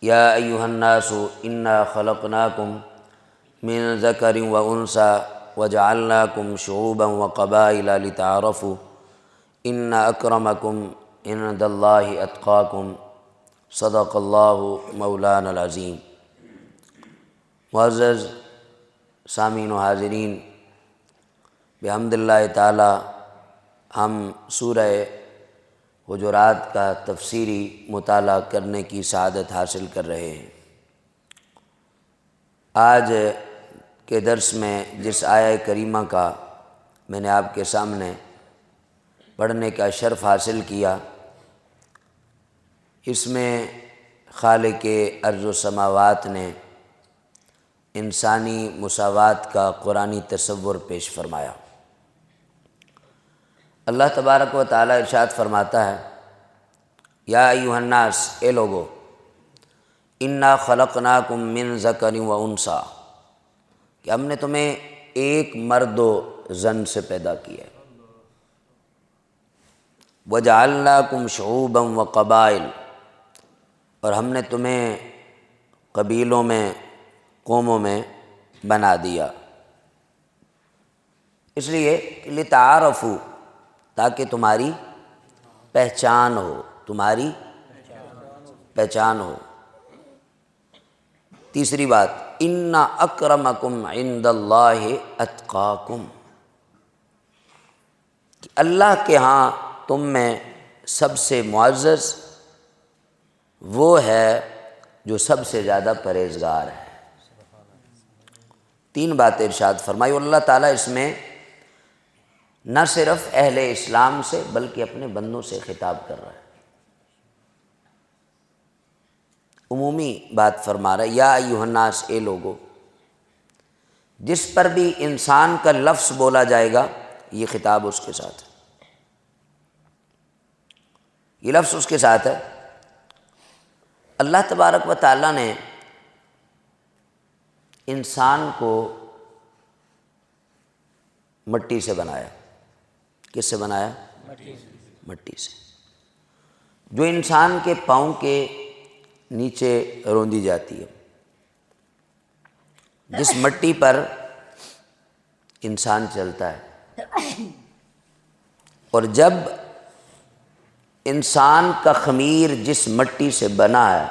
یا ایہا الناس انا خلقناکم من ذکر و انثی وجعلناکم شعوبا وقبائل لتعارفوا ان اکرمکم عند اللہ اتقاکم صدق اللہ مولانا العظیم۔ معزز سامعین و حاضرین، بحمد اللہ تعالی ہم سورہ حجرات کا تفسیری مطالعہ کرنے کی سعادت حاصل کر رہے ہیں۔ آج کے درس میں جس آیہ کریمہ کا میں نے آپ کے سامنے پڑھنے کا شرف حاصل کیا، اس میں خالق ارض و سماوات نے انسانی مساوات کا قرآنی تصور پیش فرمایا۔ اللہ تبارک و تعالیٰ ارشاد فرماتا ہے، یا ایھا الناس، اے لوگو، انا خلقناکم من ذکر و انثی، کہ ہم نے تمہیں ایک مرد و زن سے پیدا کیا ہے، وجعلناکم شعوبا و قبائل، اور ہم نے تمہیں قبیلوں میں، قوموں میں بنا دیا، اس لیے لتعارفوا، تاکہ تمہاری پہچان ہو، تمہاری پہچان ہو۔ تیسری بات، ان اکرمکم عند اللہ اتقاکم، کہ اللہ کے ہاں تم میں سب سے معزز وہ ہے جو سب سے زیادہ پرہیزگار ہے۔ تین باتیں ارشاد فرمائی، اور اللہ تعالیٰ اس میں نہ صرف اہل اسلام سے بلکہ اپنے بندوں سے خطاب کر رہا ہے، عمومی بات فرما رہا ہے۔ یا ایھا الناس، اے لوگو، جس پر بھی انسان کا لفظ بولا جائے گا یہ خطاب اس کے ساتھ ہے، یہ لفظ اس کے ساتھ ہے۔ اللہ تبارک و تعالیٰ نے انسان کو مٹی سے بنایا۔ کس سے بنایا؟ مٹی سے، جو انسان کے پاؤں کے نیچے روندی جاتی ہے، جس مٹی پر انسان چلتا ہے، اور جب انسان کا خمیر جس مٹی سے بنا ہے،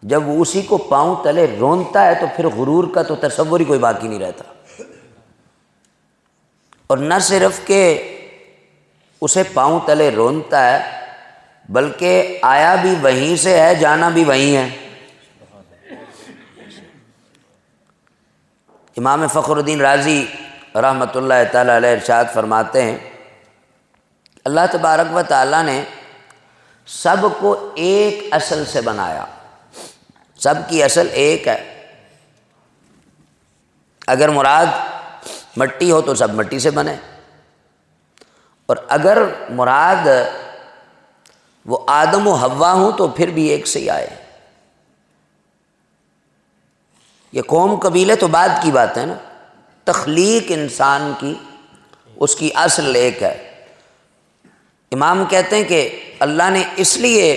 جب وہ اسی کو پاؤں تلے رونتا ہے تو پھر غرور کا تو تصور ہی کوئی باقی نہیں رہتا۔ اور نہ صرف کہ اسے پاؤں تلے رونتا ہے بلکہ آیا بھی وہیں سے ہے، جانا بھی وہیں ہے۔ امام فخر الدین رازی رحمۃ اللہ تعالی علیہ ارشاد فرماتے ہیں، اللہ تبارک و تعالیٰ نے سب کو ایک اصل سے بنایا، سب کی اصل ایک ہے۔ اگر مراد مٹی ہو تو سب مٹی سے بنے، اور اگر مراد وہ آدم و حوا ہوں تو پھر بھی ایک سے ہی آئے۔ یہ قوم قبیلے تو بعد کی بات ہے نا، تخلیق انسان کی اس کی اصل ایک ہے۔ امام کہتے ہیں کہ اللہ نے اس لیے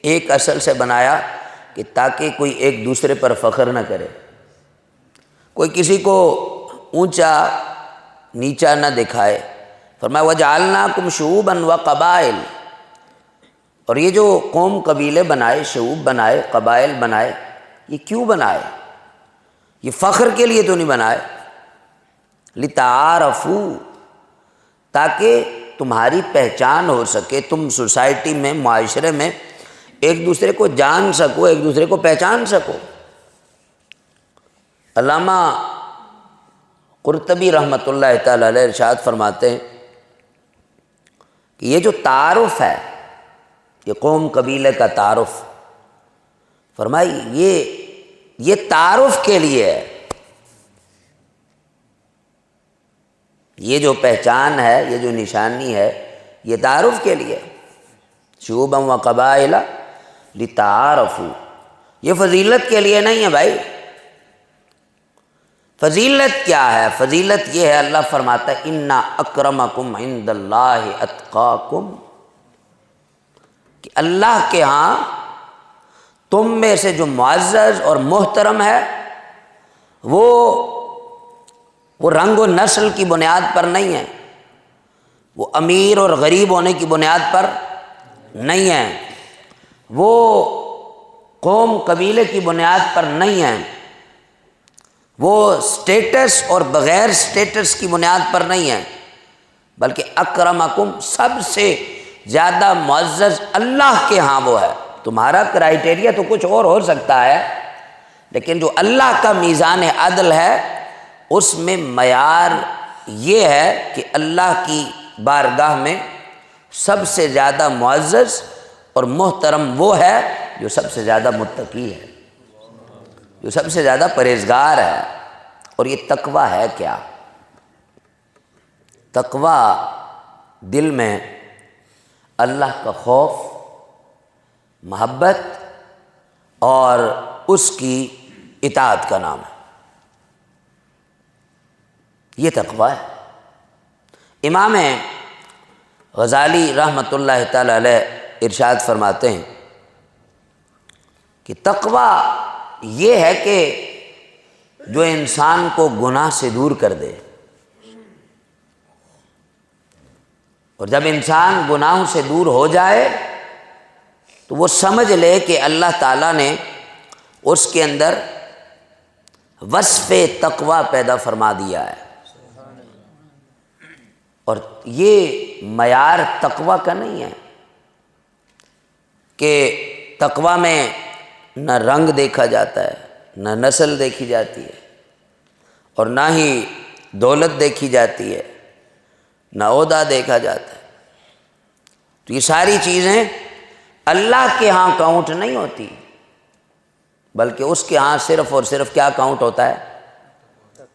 ایک اصل سے بنایا کہ تاکہ کوئی ایک دوسرے پر فخر نہ کرے، کوئی کسی کو اونچا نیچا نہ دکھائے۔ فرمایا وجعلناکم شعوبا وقبائل، اور یہ جو قوم قبیلے بنائے، شعوب بنائے، قبائل بنائے، یہ کیوں بنائے؟ یہ فخر کے لیے تو نہیں بنائے، لتعارفوا، تاکہ تمہاری پہچان ہو سکے، تم سوسائٹی میں، معاشرے میں ایک دوسرے کو جان سکو، ایک دوسرے کو پہچان سکو۔ علامہ قرطبی رحمۃ اللہ تعالی علیہ ارشاد فرماتے ہیں کہ یہ جو تعارف ہے، یہ قوم قبیلے کا تعارف، فرمائی یہ تعارف کے لیے ہے، یہ جو پہچان ہے، یہ جو نشانی ہے، یہ تعارف کے لیے۔ شعوبا و قبائل لتعارفوا، یہ فضیلت کے لیے نہیں ہے بھائی۔ فضیلت کیا ہے؟ فضیلت یہ ہے، اللہ فرماتا ہے ان اکرمکم عند اللہ اتقاکم، کہ اللہ کے ہاں تم میں سے جو معزز اور محترم ہے وہ رنگ و نسل کی بنیاد پر نہیں ہے، وہ امیر اور غریب ہونے کی بنیاد پر نہیں ہے، وہ قوم قبیلے کی بنیاد پر نہیں ہے، وہ سٹیٹس اور بغیر سٹیٹس کی بنیاد پر نہیں ہے، بلکہ اکرمکم سب سے زیادہ معزز اللہ کے ہاں وہ ہے۔ تمہارا کرائیٹیریا تو کچھ اور ہو سکتا ہے، لیکن جو اللہ کا میزان عدل ہے اس میں معیار یہ ہے کہ اللہ کی بارگاہ میں سب سے زیادہ معزز اور محترم وہ ہے جو سب سے زیادہ متقی ہے، جو سب سے زیادہ پرہیزگار ہے۔ اور یہ تقویٰ ہے کیا؟ تقویٰ دل میں اللہ کا خوف، محبت اور اس کی اطاعت کا نام ہے، یہ تقویٰ ہے۔ امام غزالی رحمۃ اللہ تعالی علیہ ارشاد فرماتے ہیں کہ تقویٰ یہ ہے کہ جو انسان کو گناہ سے دور کر دے، اور جب انسان گناہوں سے دور ہو جائے تو وہ سمجھ لے کہ اللہ تعالیٰ نے اس کے اندر وصف تقویٰ پیدا فرما دیا ہے۔ اور یہ معیار تقویٰ کا نہیں ہے کہ تقویٰ میں نہ رنگ دیکھا جاتا ہے، نہ نسل دیکھی جاتی ہے، اور نہ ہی دولت دیکھی جاتی ہے، نہ عہدہ دیکھا جاتا ہے۔ تو یہ ساری چیزیں اللہ کے ہاں کاؤنٹ نہیں ہوتی، بلکہ اس کے ہاں صرف اور صرف کیا کاؤنٹ ہوتا ہے؟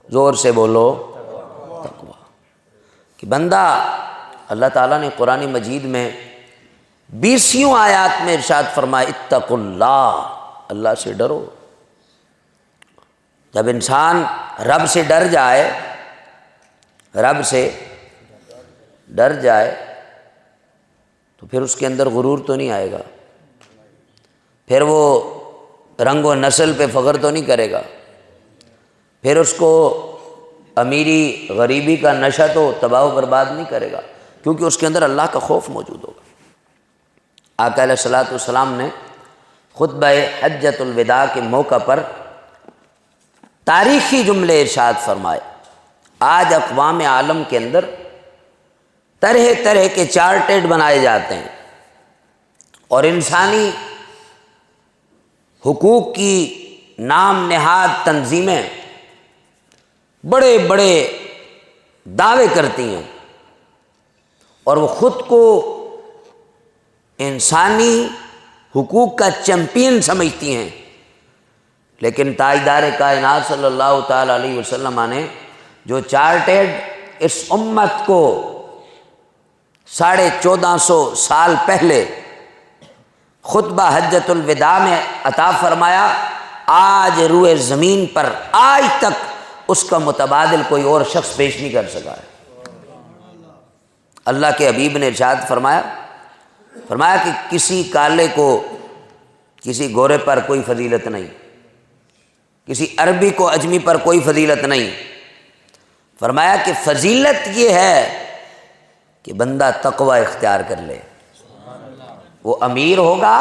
زور سے بولو، تقویٰ۔ کہ بندہ، اللہ تعالیٰ نے قرآن مجید میں 20 آیات میں ارشاد فرمایا اتقوا اللہ، اللہ سے ڈرو۔ جب انسان رب سے ڈر جائے، رب سے ڈر جائے تو پھر اس کے اندر غرور تو نہیں آئے گا، پھر وہ رنگ و نسل پہ فخر تو نہیں کرے گا، پھر اس کو امیری غریبی کا نشہ تو تباہ و برباد نہیں کرے گا، کیونکہ اس کے اندر اللہ کا خوف موجود ہوگا۔ آقا علیہ الصلوۃ والسلام نے خطبہ حجۃ الوداع کے موقع پر تاریخی جملے ارشاد فرمائے۔ آج اقوام عالم کے اندر طرح طرح کے چارٹرڈ بنائے جاتے ہیں، اور انسانی حقوق کی نام نہاد تنظیمیں بڑے بڑے دعوے کرتی ہیں، اور وہ خود کو انسانی حقوق کا چیمپئن سمجھتی ہیں، لیکن تاجدار کائنات صلی اللہ تعالی علیہ وسلم نے جو چارٹرڈ اس امت کو 1450 سال پہلے خطبہ حجۃ الوداع میں عطا فرمایا، آج روئے زمین پر آج تک اس کا متبادل کوئی اور شخص پیش نہیں کر سکا ہے۔ اللہ کے حبیب نے ارشاد فرمایا کہ کسی کالے کو کسی گورے پر کوئی فضیلت نہیں، کسی عربی کو اجمی پر کوئی فضیلت نہیں۔ فرمایا کہ فضیلت یہ ہے کہ بندہ تقوی اختیار کر لے۔ وہ امیر ہوگا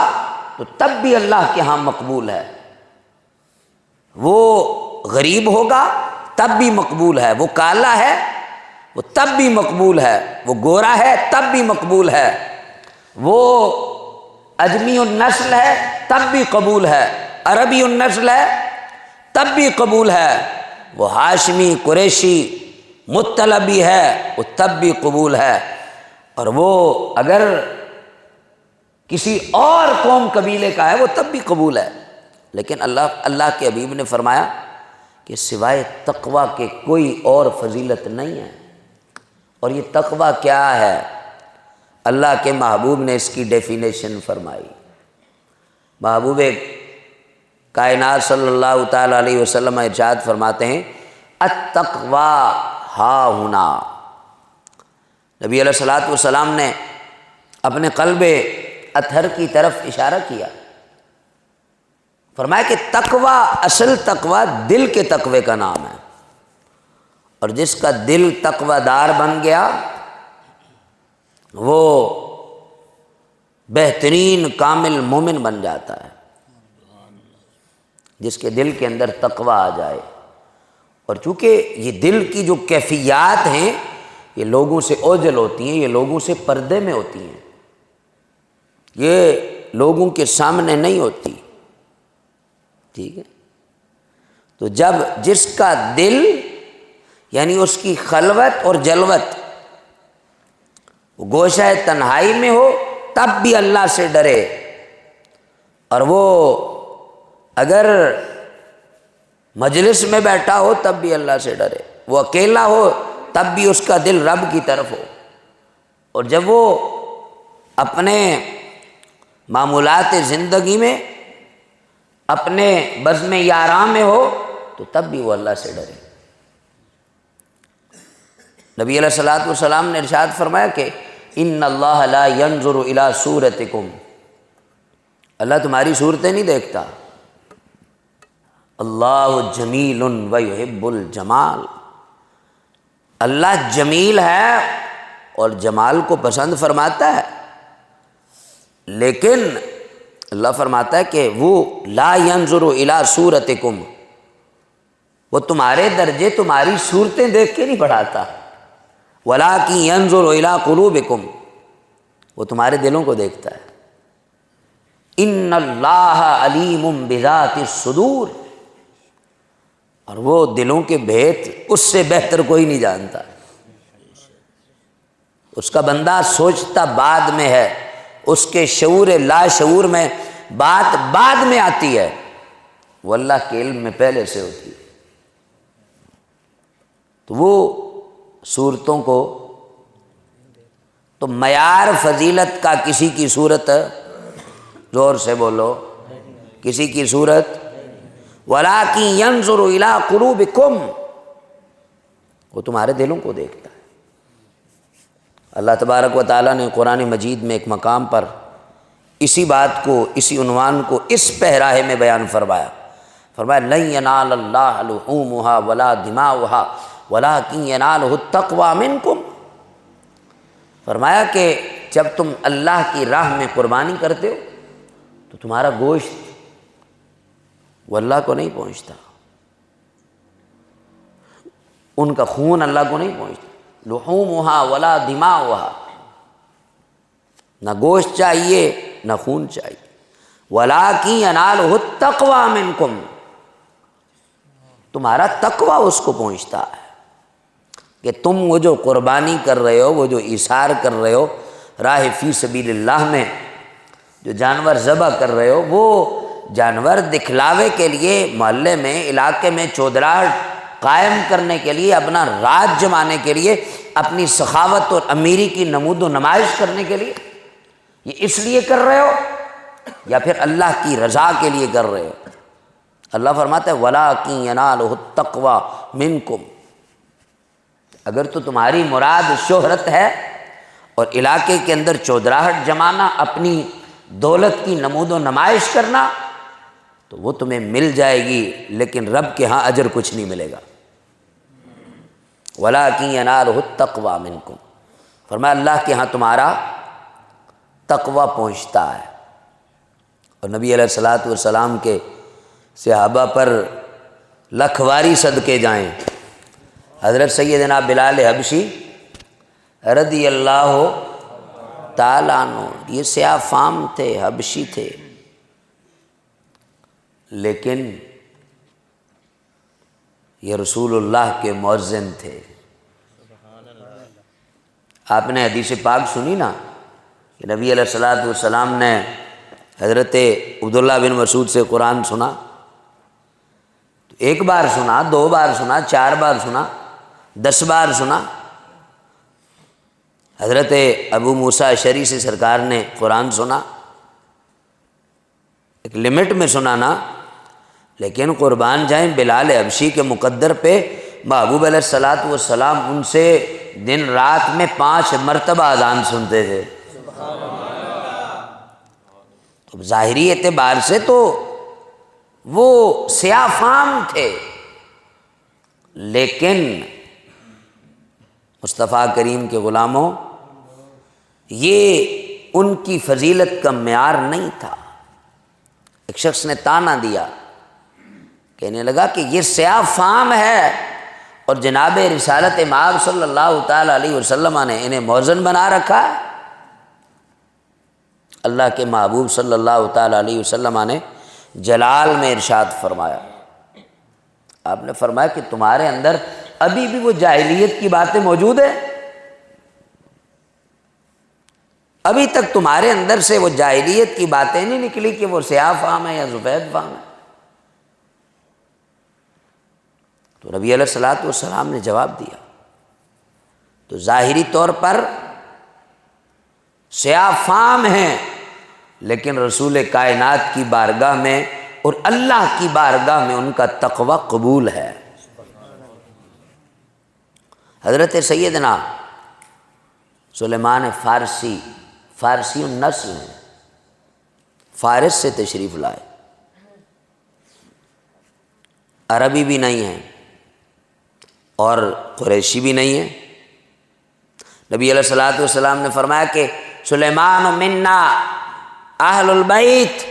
تو تب بھی اللہ کے ہاں مقبول ہے، وہ غریب ہوگا تب بھی مقبول ہے، وہ کالا ہے وہ تب بھی مقبول ہے، وہ گورا ہے تب بھی مقبول ہے، وہ اجمی النسل ہے تب بھی قبول ہے، عربی النسل ہے تب بھی قبول ہے، وہ ہاشمی قریشی مطلبی ہے وہ تب بھی قبول ہے، اور وہ اگر کسی اور قوم قبیلے کا ہے وہ تب بھی قبول ہے۔ لیکن اللہ کے حبیب نے فرمایا کہ سوائے تقویٰ کے کوئی اور فضیلت نہیں ہے۔ اور یہ تقویٰ کیا ہے؟ اللہ کے محبوب نے اس کی ڈیفینیشن فرمائی۔ محبوب کائنات صلی اللہ تعالی علیہ وسلم ارشاد فرماتے ہیں التقویٰ ہا ہنا۔ نبی علیہ الصلوۃ والسلام نے اپنے قلب اطہر کی طرف اشارہ کیا فرمایا کہ تقوی، اصل تقوی دل کے تقوی کا نام ہے، اور جس کا دل تقوی دار بن گیا وہ بہترین کامل مومن بن جاتا ہے، جس کے دل کے اندر تقوی آ جائے۔ اور چونکہ یہ دل کی جو کیفیات ہیں یہ لوگوں سے اوجھل ہوتی ہیں، یہ لوگوں سے پردے میں ہوتی ہیں، یہ لوگوں کے سامنے نہیں ہوتی، ٹھیک ہے؟ تو جب جس کا دل یعنی اس کی خلوت اور جلوت وہ گوشہ تنہائی میں ہو تب بھی اللہ سے ڈرے، اور وہ اگر مجلس میں بیٹھا ہو تب بھی اللہ سے ڈرے، وہ اکیلا ہو تب بھی اس کا دل رب کی طرف ہو، اور جب وہ اپنے معمولات زندگی میں اپنے بزم یاراں میں ہو تو تب بھی وہ اللہ سے ڈرے۔ نبی علیہ الصلوۃ والسلام نے ارشاد فرمایا کہ ان اللہ لا ينظر الى صورتکم، اللہ تمہاری صورتیں نہیں دیکھتا، اللہ جمیل ویحب الجمال، اللہ جمیل ہے اور جمال کو پسند فرماتا ہے، لیکن اللہ فرماتا ہے کہ وہ لا ينظر الى صورتکم، وہ تمہارے درجے تمہاری صورتیں دیکھ کے نہیں بڑھاتا، وَلَٰكِن يَنظُرُ إِلَىٰ قُلُوبِكُمْ، وہ تمہارے دلوں کو دیکھتا ہے۔ ان اللہ علیم بذات الصدور، اور وہ دلوں کے بھید اس سے بہتر کوئی نہیں جانتا، اس کا بندہ سوچتا بعد میں ہے، اس کے شعور لا شعور میں بات بعد میں آتی ہے، وہ اللہ کے علم میں پہلے سے ہوتی ہے۔ تو وہ صورتوں کو تو معیار فضیلت کا کسی کی صورت، زور سے بولو، کسی کی صورت، وَلَٰكِن يَنظُرُ إِلَىٰ قُلُوبِكُمْ، وہ تمہارے دلوں کو دیکھتا ہے۔ اللہ تبارک و تعالیٰ نے قرآن مجید میں ایک مقام پر اسی بات کو، اسی عنوان کو اس پہراہے میں بیان فرمایا، لَن يَنَالَ اللَّهَ لُحُومُهَا وَلَا دِمَاؤُهَا وَلَٰكِن يَنَالُهُ التَّقْوَىٰ مِنكُمْ، فرمایا کہ جب تم اللہ کی راہ میں قربانی کرتے ہو تو تمہارا گوشت وہ اللہ کو نہیں پہنچتا، ان کا خون اللہ کو نہیں پہنچتا، لحومها ولا دماؤها، نہ گوشت چاہیے نہ خون چاہیے، وَلَٰكِن يَنَالُهُ التَّقْوَىٰ مِنكُمْ، تمہارا تقویٰ اس کو پہنچتا ہے، کہ تم وہ جو قربانی کر رہے ہو، وہ جو ایثار کر رہے ہو راہ فی سبیل اللہ میں، جو جانور ذبح کر رہے ہو، وہ جانور دکھلاوے کے لیے محلے میں، علاقے میں چودراہٹ قائم کرنے کے لیے، اپنا راج جمانے کے لیے، اپنی سخاوت اور امیری کی نمود و نمائش کرنے کے لیے یہ اس لیے کر رہے ہو یا پھر اللہ کی رضا کے لیے کر رہے ہو؟ اللہ فرماتا ہے وَلَٰكِن يَنَالُهُ التَّقْوَىٰ مِنكُمْ، اگر تو تمہاری مراد شہرت ہے اور علاقے کے اندر چودراہٹ جمانا، اپنی دولت کی نمود و نمائش کرنا، تو وہ تمہیں مل جائے گی، لیکن رب کے ہاں اجر کچھ نہیں ملے گا۔ وَلَٰكِن يَنَالُهُ التَّقْوَىٰ مِنكُمْ، فرمایا اللہ کے ہاں تمہارا تقویٰ پہنچتا ہے۔ اور نبی علیہ الصلوۃ والسلام کے صحابہ پر لکھواری صدقے جائیں، حضرت سیدنا بلال حبشی رضی اللہ تعالیٰ عنہ، یہ سیاہ فام تھے، حبشی تھے، لیکن یہ رسول اللہ کے مؤذن تھے۔ آپ نے حدیث پاک سنی نا کہ نبی علیہ الصلوۃ والسلام نے حضرت عبداللہ بن مسعود سے قرآن سنا، ایک بار سنا، دو بار سنا، 4 بار سنا، 10 بار سنا۔ حضرت ابو موسیٰ اشعری سے سرکار نے قرآن سنا، ایک لمٹ میں سنا نا، لیکن قربان جائیں بلال حبشی کے مقدر پہ محبوب علیہ الصلوۃ والسلام ان سے دن رات میں 5 مرتبہ اذان سنتے تھے۔ تو ظاہری اعتبار سے تو وہ سیاہ فام تھے، لیکن مصطفیٰ کریم کے غلاموں یہ ان کی فضیلت کا معیار نہیں تھا۔ ایک شخص نے طعنہ دیا، کہنے لگا کہ یہ سیاہ فام ہے اور جناب رسالت مآب صلی اللہ تعالی علیہ وسلم نے انہیں موزن بنا رکھا ہے۔ اللہ کے محبوب صلی اللہ تعالی علیہ وسلم نے جلال میں ارشاد فرمایا، آپ نے فرمایا کہ تمہارے اندر ابھی بھی وہ جاہلیت کی باتیں موجود ہیں، ابھی تک تمہارے اندر سے وہ جاہلیت کی باتیں نہیں نکلی کہ وہ سیاہ فام ہے یا سفید فام ہے۔ تو نبی علیہ الصلوۃ والسلام نے جواب دیا، تو ظاہری طور پر سیاہ فام ہیں، لیکن رسول کائنات کی بارگاہ میں اور اللہ کی بارگاہ میں ان کا تقوی قبول ہے۔ حضرت سیدنا سلیمان فارسی النسل ہیں، فارس سے تشریف لائے، عربی بھی نہیں ہیں اور قریشی بھی نہیں ہیں۔ نبی علیہ الصلوۃ والسلام نے فرمایا کہ سلیمان منا اہل البیت،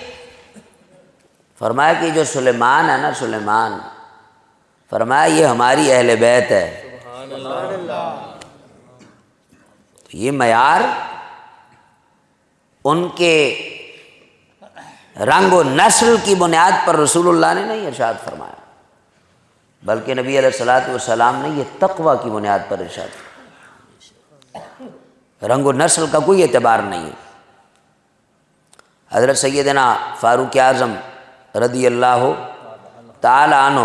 فرمایا کہ جو سلیمان ہے نا، سلیمان فرمایا یہ ہماری اہل بیت ہے۔ تو یہ معیار ان کے رنگ و نسل کی بنیاد پر رسول اللہ نے نہیں ارشاد فرمایا، بلکہ نبی علیہ الصلوۃ والسلام نے یہ تقوی کی بنیاد پر ارشاد فرمایا۔ رنگ و نسل کا کوئی اعتبار نہیں ہے۔ حضرت سیدنا فاروق اعظم رضی اللہ تعالی عنہ،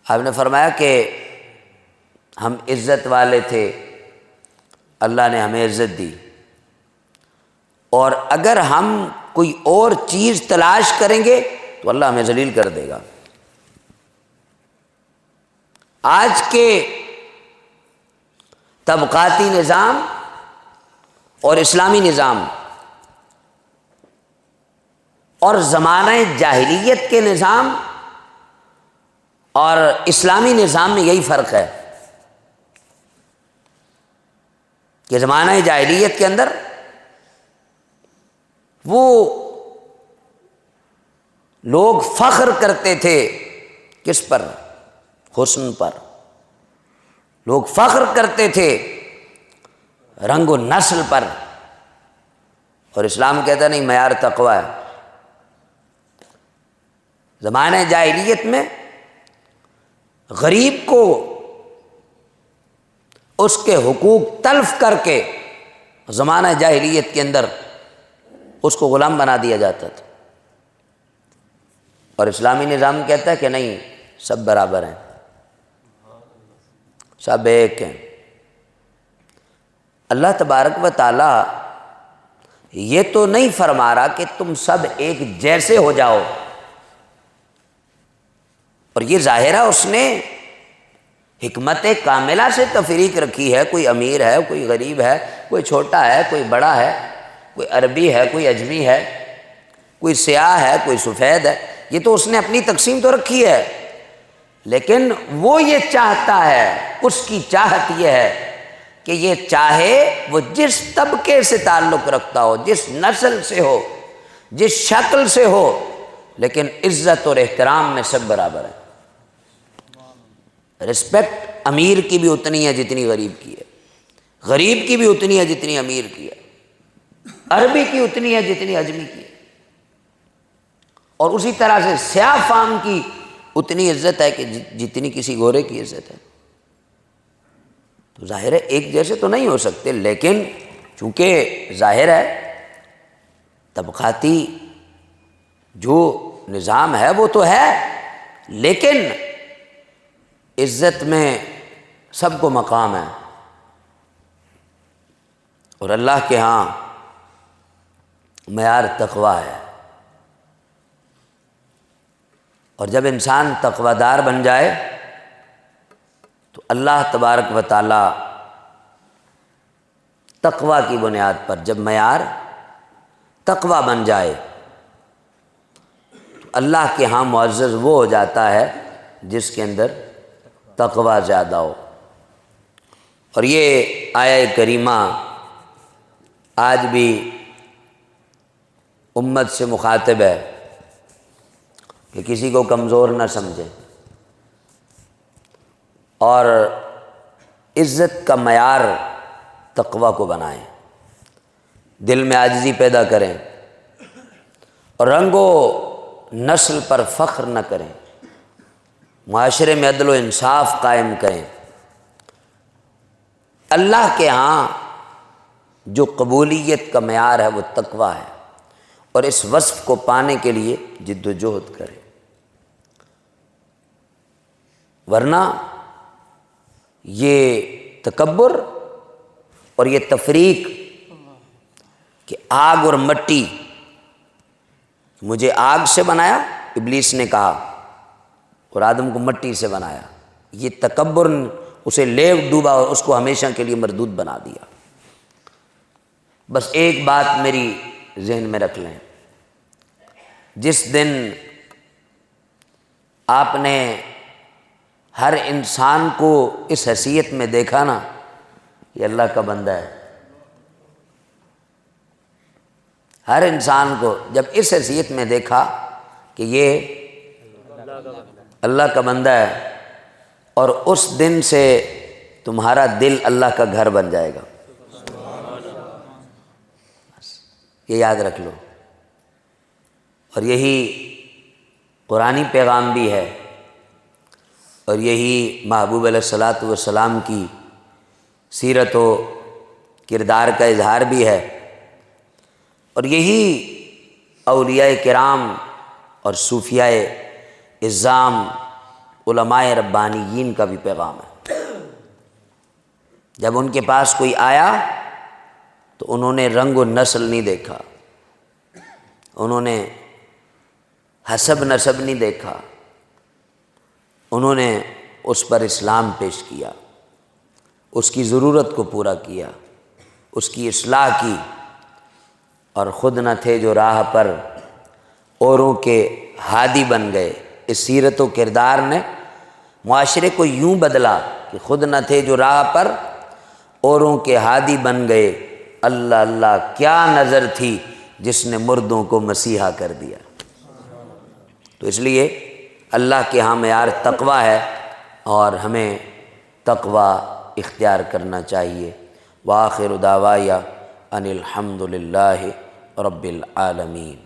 آپ نے فرمایا کہ ہم عزت والے تھے، اللہ نے ہمیں عزت دی، اور اگر ہم کوئی اور چیز تلاش کریں گے تو اللہ ہمیں ذلیل کر دے گا۔ آج کے طبقاتی نظام اور اسلامی نظام اور زمانہ جاہلیت کے نظام اور اسلامی نظام میں یہی فرق ہے کہ زمانہ جاہلیت کے اندر وہ لوگ فخر کرتے تھے کس پر؟ حسن پر۔ لوگ فخر کرتے تھے رنگ و نسل پر، اور اسلام کہتا نہیں، معیار تقوی ہے۔ زمانہ جاہلیت میں غریب کو اس کے حقوق تلف کر کے زمانہ جاہلیت کے اندر اس کو غلام بنا دیا جاتا تھا، اور اسلامی نظام کہتا ہے کہ نہیں، سب برابر ہیں، سب ایک ہیں۔ اللہ تبارک و تعالی یہ تو نہیں فرما رہا کہ تم سب ایک جیسے ہو جاؤ، اور یہ ظاہرہ اس نے حکمت کاملہ سے تفریق رکھی ہے، کوئی امیر ہے، کوئی غریب ہے، کوئی چھوٹا ہے، کوئی بڑا ہے، کوئی عربی ہے، کوئی عجمی ہے، کوئی سیاہ ہے، کوئی سفید ہے، یہ تو اس نے اپنی تقسیم تو رکھی ہے، لیکن وہ یہ چاہتا ہے، اس کی چاہت یہ ہے کہ یہ چاہے وہ جس طبقے سے تعلق رکھتا ہو، جس نسل سے ہو، جس شکل سے ہو، لیکن عزت اور احترام میں سب برابر ہیں۔ رسپیکٹ امیر کی بھی اتنی ہے جتنی غریب کی ہے، غریب کی بھی اتنی ہے جتنی امیر کی ہے، عربی کی اتنی ہے جتنی عجمی کی ہے، اور اسی طرح سے سیاہ فام کی اتنی عزت ہے کہ جتنی کسی گورے کی عزت ہے۔ تو ظاہر ہے ایک جیسے تو نہیں ہو سکتے، لیکن چونکہ ظاہر ہے طبقاتی جو نظام ہے وہ تو ہے، لیکن عزت میں سب کو مقام ہے، اور اللہ کے ہاں معیار تقوی ہے۔ اور جب انسان تقوی دار بن جائے تو اللہ تبارک و تعالی تقوی کی بنیاد پر، جب معیار تقوی بن جائے تو اللہ کے ہاں معزز وہ ہو جاتا ہے جس کے اندر تقوی زیادہ ہو۔ اور یہ آیہ کریمہ آج بھی امت سے مخاطب ہے کہ کسی کو کمزور نہ سمجھیں اور عزت کا معیار تقوی کو بنائیں، دل میں عاجزی پیدا کریں اور رنگ و نسل پر فخر نہ کریں، معاشرے میں عدل و انصاف قائم کریں۔ اللہ کے ہاں جو قبولیت کا معیار ہے وہ تقوی ہے، اور اس وصف کو پانے کے لیے جد و جہد کریں، ورنہ یہ تکبر اور یہ تفریق کہ آگ اور مٹی، مجھے آگ سے بنایا ابلیس نے کہا اور آدم کو مٹی سے بنایا، یہ تکبر اسے لیو ڈوبا اور اس کو ہمیشہ کے لیے مردود بنا دیا۔ بس ایک بات میری ذہن میں رکھ لیں، جس دن آپ نے ہر انسان کو اس حیثیت میں دیکھا نا، یہ اللہ کا بندہ ہے، ہر انسان کو جب اس حیثیت میں دیکھا کہ یہ اللہ کا بندہ ہے، اور اس دن سے تمہارا دل اللہ کا گھر بن جائے گا، یہ یاد رکھ لو۔ اور یہی قرآنی پیغام بھی ہے، اور یہی محبوب علیہ الصلاۃ والسلام کی سیرت و کردار کا اظہار بھی ہے، اور یہی اولیاء کرام اور صوفیاء اعظام علماء ربانیین کا بھی پیغام ہے۔ جب ان کے پاس کوئی آیا تو انہوں نے رنگ و نسل نہیں دیکھا، انہوں نے حسب نسب نہیں دیکھا، انہوں نے اس پر اسلام پیش کیا، اس کی ضرورت کو پورا کیا، اس کی اصلاح کی، اور خود نہ تھے جو راہ پر اوروں کے ہادی بن گئے۔ اس سیرت و کردار نے معاشرے کو یوں بدلا کہ خود نہ تھے جو راہ پر اوروں کے ہادی بن گئے، اللہ اللہ کیا نظر تھی جس نے مردوں کو مسیحا کر دیا۔ تو اس لیے اللہ کے ہاں معیار تقوی ہے، اور ہمیں تقوی اختیار کرنا چاہیے۔ وآخر دعوایا ان الحمد للہ رب العالمین۔